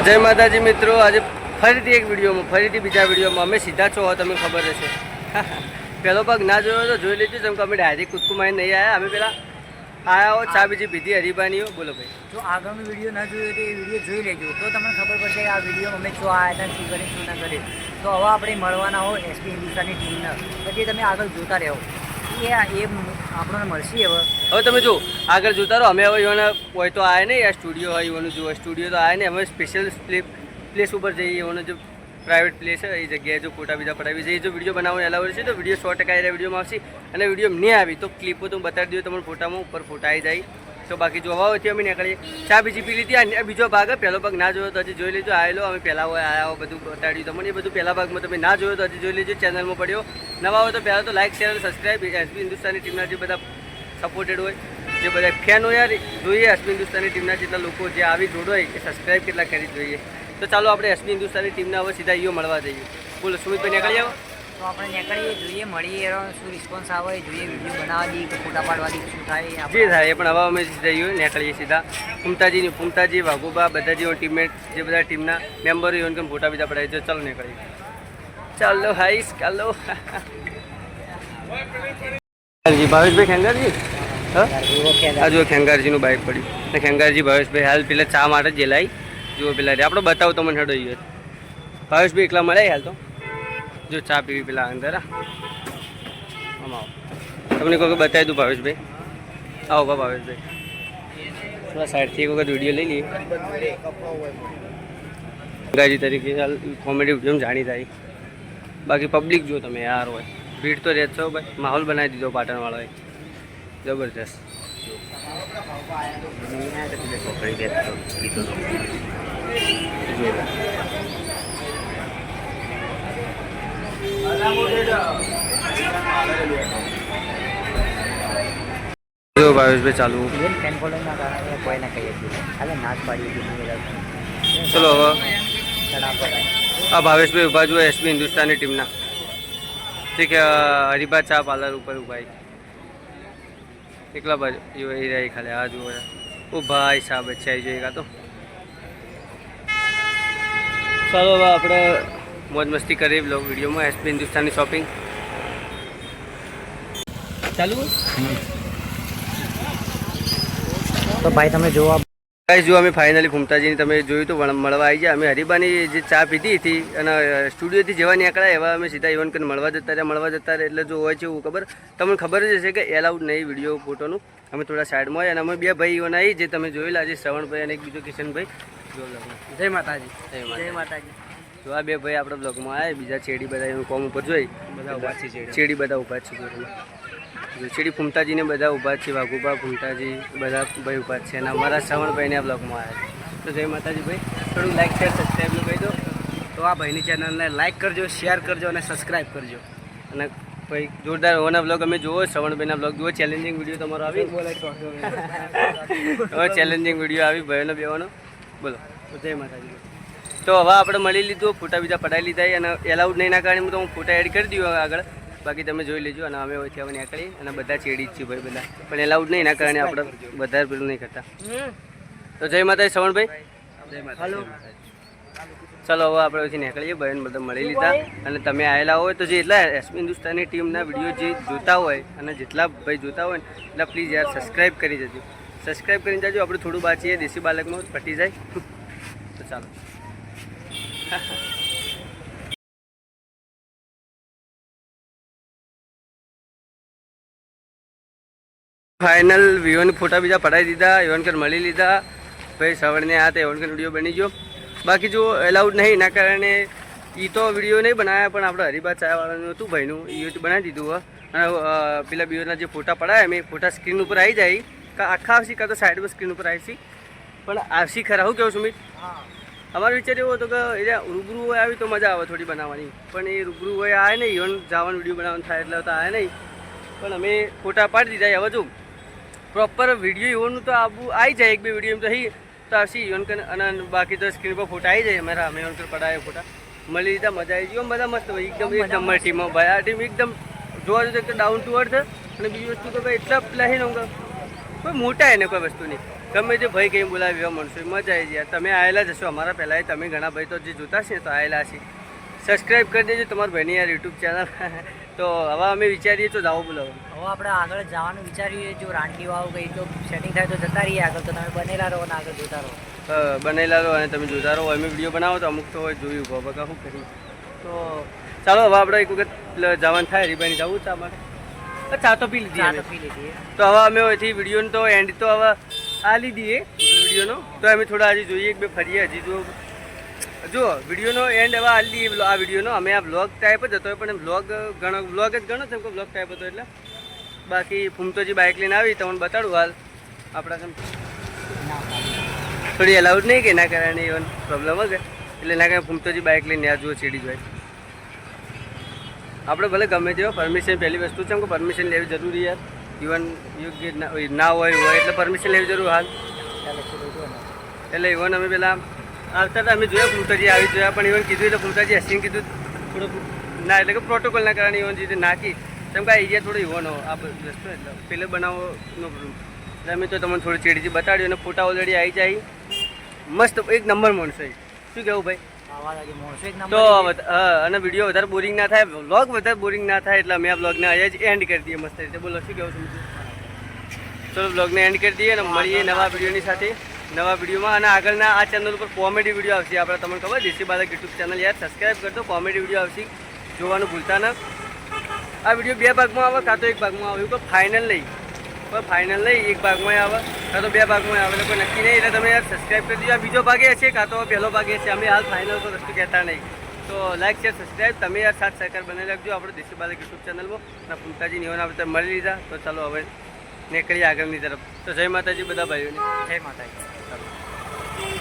જય માતાજી મિત્રો, આજે ફરીથી એક વિડીયોમાં ફરીથી બીજા વિડીયોમાં અમે સીધા છો તમને ખબર હશે. પહેલો ભાગ ના જોયો તો જોઈ લેજો, જેમ કે અમે ડાયરેક્ટ કૂદકું મારીને નહીં આવ્યા. અમે પેલા આવ્યા હો ચા બીજી પીધી હરીબાનીઓ. બોલો ભાઈ, જો આગળનો વિડીયો ના જોયો તો એ વિડીયો જોઈ લેજો, તો તમને ખબર પડશે આ વિડીયો અમે શું આવ્યા હતા, શું કરી શું ના કરી. તો હવે આપણે મળવાના હોય એસપી હિન્દુસ્તાની ટીમના, પછી તમે આગળ જોતા રહો, એ આપણને મળશે. હવે તમે જો આગળ જોતા રહો. અમે હવે એવાના હોય તો આવે નહીં, આ સ્ટુડિયો હોય એવાનું જો સ્ટુડિયો તો આવે ને. અમે સ્પેશિયલ પ્લેસ ઉપર જઈએ, એવાનો જો પ્રાઇવેટ પ્લેસ છે એ જગ્યાએ જો ફોટા બીજા પડાવી જઈએ. જો વિડીયો બનાવવાનું એલાવ છે તો વિડીયો 100% વિડીયોમાં આવશે, અને વિડીયો નહીં આવી તો ક્લિપો તો બતાવી દઉં તમને ફોટામાં, ઉપર ફોટા આવી જાય. તો બાકી જોવા હોય અમે નીકળીએ. ચા બીજી પી લીધી. આ બીજો ભાગ પહેલો ભાગ ના જોયો તો હજી જોઈ લેજો. આવેલો અમે પહેલાં હોય આવ્યા હોય બધું બતાડ્યું તમને. એ બધું પહેલા ભાગમાં તમે ના જોયો તો હજી જોઈ લેજો, ચેનલમાં પડ્યો. નવા હોય તો પહેલાં તો લાઈક શેર અને સબસ્ક્રાઈબ. એસપી હિન્દુસ્તાની ટીમના જે બધા સપોર્ટેડ હોય, જે બધા ફેન હોય યાર, જોઈએ એસપી હિન્દુસ્તાની ટીમના જેટલા લોકો જે આવી જોડો હોય એ સબસ્ક્રાઈબ કેટલા કરી જોઈએ. તો ચાલો આપણે એસપી હિન્દુસ્તાની ટીમના હવે સીધા ઈઓ મળવા જઈએ. બોલો સુમિતભાઈ, નીકળી આવો. તો આપણે નીકળીએ, જોઈએ, મળીએ, શું રિસ્પોન્સ આવે, જોઈએ, વિડીયો બનાવવા દઈએ કે ફોટા પાડવા દઈએ, શું થાય જે થાય એ. પણ હવે અમે સીધા ઈઓ નીકળીએ સીધા. ફૂમતાજી વાઘુબા બધા જે ટીમમેટ, જે બધા ટીમના મેમ્બરો હોય કે ફોટા બીજા પડાવી. ચાલો નીકળીએ. ચાલો હાઈસ, ચાલો. ભાવેશભાઈ ખેંગારજી, હા જો ખેંગારજીનું બાઇક પડ્યું ને. ખેંગારજી ભાવેશભાઈ હાલ પેલા ચા માટે જ જેલાઈ જો પેલા આપણે બતાવો તો મને હેડો ગયો. ભાવેશભાઈ એકલા મળે હાલ તો જો ચા પીવી પેલા અંદર. આમ આવો, તમને કોઈ બતાવી દઉં ભાવેશભાઈ. આવો ભાવેશભાઈ, થોડા સાઈડથી એક વખત વિડીયો લઈ લઈએ. ખેંગારજી તરીકે હાલ કોમેડી વિડીયો જાણી થાય. બાકી પબ્લિક જો તમે યાર હોય, ભીડ તો રહેશો ભાઈ. માહોલ બનાવી દીધો પાટણવાળાએ જબરજસ્ત. જો ભાવેશભાઈ ચાલુ. ફેન ફોલોઈંગના કારણે કોઈને કહીએ છીએ હાલે નાચ પાડીએ. ચલો હવે આ ભાવેશભાઈ ઊભા જો એસપી હિન્દુસ્તાની ટીમના. ઠીક છે, હરિભા ચા પાર્લર ઉપર ઊભા એકલા બાજુ એ રહી ખાલી. આ જુઓ ઓ ભાઈ સાહેબ અચ્છા જોઈએ કાં તો. ચાલો હવે આપણે મોજ મસ્તી કરીએ બ્લોગ વિડીયોમાં. એસપી હિન્દુસ્તાની શોપિંગ ચાલુ. તો ભાઈ તમે જોવા ગાઈસ જો અમે ફાઇનલી ફૂમતાજીની તમે જોયું તો મળવા આવી ગયા. અમે હરિબાની જે ચા પીધી હતી અને સ્ટુડિયોથી જેવા નીકળ્યા એવા અમે સીધા ઇવન કરીને મળવા જતા રહ્યા. એટલે જો હોય છે એવું ખબર તમને ખબર જ હશે કે એલાઉડ નહીં વિડીયો ફોટોનું. અમે થોડા સાઈડમાં હોય અને અમે બે ભાઈ ઇવન આવી જે તમે જોયેલા છે, શ્રવણભાઈ અને એક બીજો કિશનભાઈ. જય માતાજી. જય માતાજી. જો આ બે ભાઈ આપણા બ્લોગમાં આવે. બીજા ચેડી બધા એનું કોમ ઉપર જોઈ બધા ઊભા છે. ચેડી બધા ઊભા છે. ચેડી ફૂમતાજીને બધા ઊભા છે. વાઘુબા ફૂમતાજી બધા ભાઈ ઊભા છે. અને અમારા શ્રવણભાઈને આ બ્લોગમાં આવ્યા છે. તો જય માતાજી ભાઈ, થોડું લાઈક શેર સબસ્ક્રાઈબનું કહી દો. તો આ ભાઈની ચેનલને લાઈક કરજો, શેર કરજો અને સબસ્ક્રાઈબ કરજો. અને ભાઈ જોરદાર હોવાના બ્લોગ અમે જુઓ, શ્રવણભાઈના બ્લોગ જુઓ. ચેલેન્જિંગ વિડીયો તમારો આવી હવે ચેલેન્જિંગ વિડીયો આવી ભાઈનો બેવાનો. બોલો તો જય માતાજી. તો હવે આપણે મળી લીધું, ફોટા બીજા પડાવી લીધા અને એલાઉડ નહીં ના કારણે હું તો ફોટા એડ કરી દઉં આગળ. બાકી તમે જોઈ લેજો. અને અમે અહીંથી હવે નીકળી અને બધા ચેડી જ છીએ ભાઈ બધા, પણ એલાઉડ નહીં એના કારણે આપણે વધારે પેલું નહીં કરતા. તો જય માતાજી શ્રવણભાઈ. જય માતા. ચાલો હવે આપણે પછી નીકળીએ. ભાઈને બધા મળી લીધા. અને તમે આવેલા હોય તો જે એટલા એસપી હિન્દુસ્તાની ટીમના વિડીયો જે જોતા હોય અને જેટલા ભાઈ જોતા હોય ને એટલા પ્લીઝ યાર સબસ્ક્રાઈબ કરી જજો. સબસ્ક્રાઈબ કરીને જજો. આપણે થોડું બાચીએ દેશી બાલકમાં પટી જાય. તો ચાલો. ફાઇનલ વિવન ફોટા બીજા પડાવી દીધા. એવનકર મળી લીધા. ભાઈ સવારને આ તો એવનકર વિડીયો બની ગયો. બાકી જો એલાઉડ નહીં એના કારણે એ તો વિડીયો નહીં બનાવ્યા, પણ આપણે હરિભા ચાવાળાનું હતું ભાઈનું એ બનાવી દીધું. અને પેલા બીઓના જે ફોટા પડાયા મેં ફોટા સ્ક્રીન ઉપર આવી જાય આખા આવશે, કાં તો સાઈડમાં સ્ક્રીન ઉપર આવશે. પણ આવશે ખરા. શું કહું સુમિત? અમારો વિચાર એવો હતો કે એ રૂબરૂ હોય આવી તો મજા આવે થોડી બનાવવાની, પણ એ રૂબરૂ હોય આવે નહીં. ઇવન જવાનું વિડીયો બનાવવાનું થાય એટલે તો આવે નહીં. પણ અમે ફોટા પાડી દીધા. હવે જો પ્રોપર વિડીયો ઇવનનું તો આવું આવી જાય, એક બે વિડીયો એમ તો તો આવશે ઇવન અને બાકી તો સ્ક્રીન પર ફોટા આવી જાય. અમારા અમે ઇવન પડાયા ફોટા મળી લીધા. મજા આવી ગઈ. બધા મસ્ત ભાઈ, એકદમ એક નંબર ટીમો ભાઈ. આ ટીમ એકદમ જોવા જઈએ તો ડાઉન ટુ અર્થ. અને બીજી વસ્તુ તો ભાઈ એટલા પેલા નહીં કોઈ મોટા એને કોઈ વસ્તુ નહીં. ગમે તે ભાઈ કંઈ બોલાવી એવા માણસો મજા આવી જાય. તમે આવેલા જ હશો અમારા પહેલાં તમે ઘણા ભાઈ તો જે જોતા છે તો આવેલા છે. સબસ્ક્રાઈબ કરી દેજો તમારા ભાઈની યાર યુટ્યુબ ચેનલ. તો હવે અમે વિચારીએ તો જાઓ બોલાવો. હવે આપણે આગળ જવાનું વિચારીએ, જો રાંડી વાવ ગઈ તો સેટિંગ થાય તો જતા રહીએ આગળ. તો તમે બનેલા રહો ને આગળ જોતા રહો. બનેલા રહો અને તમે જોતા રહો. અમે વિડીયો બનાવો તો અમુક તો હોય જોયું બકા શું કરીએ. તો ચાલો હવે આપણે એક વખત જવાનું થાય હરીભાઈની જવું ચા માટે. ચા તો પી લીધી ચા અમે. તો પી લીધી. તો હવે અમે અહીંથી વિડીયોનો તો એન્ડ તો હવે આ લીધી વિડીયોનો. તો અમે થોડા હજી જોઈએ કે બે ફરીએ હજી જો વિડીયોનો એન્ડ હવે આ લીધી આ વિડીયોનો. અમે આ બ્લોગ ટાઈપ જ હતો પણ બ્લોગ જ ગણો છે કે બ્લોગ ટાઈપ હતો એટલે. બાકી ફૂમતોજી બાઇક લઈને આવી તમને બતાડું હાલ આપણા કેમ થોડી એલાઉડ નહીં કે એના કારણે ઇવન પ્રોબ્લેમ વગર એટલે એના કારણે ફૂમતોજી બાઇક લઈને આ જુઓ ચીડી જોઈ. આપણે ભલે ગમે તેવો પરમિશન પહેલી વસ્તુ છે કે પરમિશન લેવી જરૂરી યાર. ઇવન યોગ્ય ના હોય એટલે પરમિશન લેવી જરૂર હાલ. એટલે ઇવન અમે પેલા આવતા હતા અમે જોયા ફૂમતાજી આવી જોયા પણ ઇવન કીધું એટલે ફૂમતાજી હસીને કીધું થોડુંક ના એટલે કે પ્રોટોકોલના કારણે ઇવન જે નાખી તેમ કે આવી ગયા થોડો ઇવન આ વસ્તુ એટલે પેલે બનાવવાનો પ્રોબ્લેમ. એટલે અમે તો તમને થોડી ચીડીજી બતાડ્યું અને ફોટા ઓલરેડી આવી જાય મસ્ત એક નંબર માણસો. શું કહેવું ભાઈ? તો અને વિડીયો વધારે બોરિંગ ના થાય, વ્લોગ વધારે બોરિંગ ના થાય એટલે અમે આ વ્લોગને અહીંયા જ એન્ડ કરી દઈએ મસ્ત રીતે. બોલો શું કહેવું છું? ચલો વ્લોગને એન્ડ કરી દઈએ અને મળીએ નવા વિડીયોની સાથે નવા વિડીયોમાં. અને આગળના આ ચેનલ ઉપર કોમેડી વિડીયો આવશે આપણે તમને ખબર દેશી બાળક યુટ્યુબ ચેનલ યાર સબસ્ક્રાઈબ કરજો. કોમેડી વિડીયો આવશે જોવાનું ભૂલતા ના. આ વિડીયો 2 ભાગમાં આવે કાં તો 1 ભાગમાં આવે કોઈ ફાઇનલ નહીં. કોઈ ફાઇનલ નહીં 1 ભાગમાં આવે કાં તો 2 ભાગમાં આવે એટલે કોઈ નક્કી નહીં. એટલે તમે યાર સબસ્ક્રાઈબ કરી દીધો. આ બીજો ભાગે છે કાં તો પહેલો ભાગે છે. અમે હાલ ફાઇનલ તો વસ્તુ કહેતા નહીં. તો લાઈક શેર સબસ્ક્રાઈબ તમે યાર સાથ સહકાર બનાવી રાખજો આપણે દેશી બાળક યુટ્યુબ ચેનલમાં. અને ફૂમતાજી નિવાન આપણે મળી લીધા તો ચાલો હવે નીકળીએ આગળની તરફ. તો જય માતાજી બધા ભાઈઓને. જય માતાજી.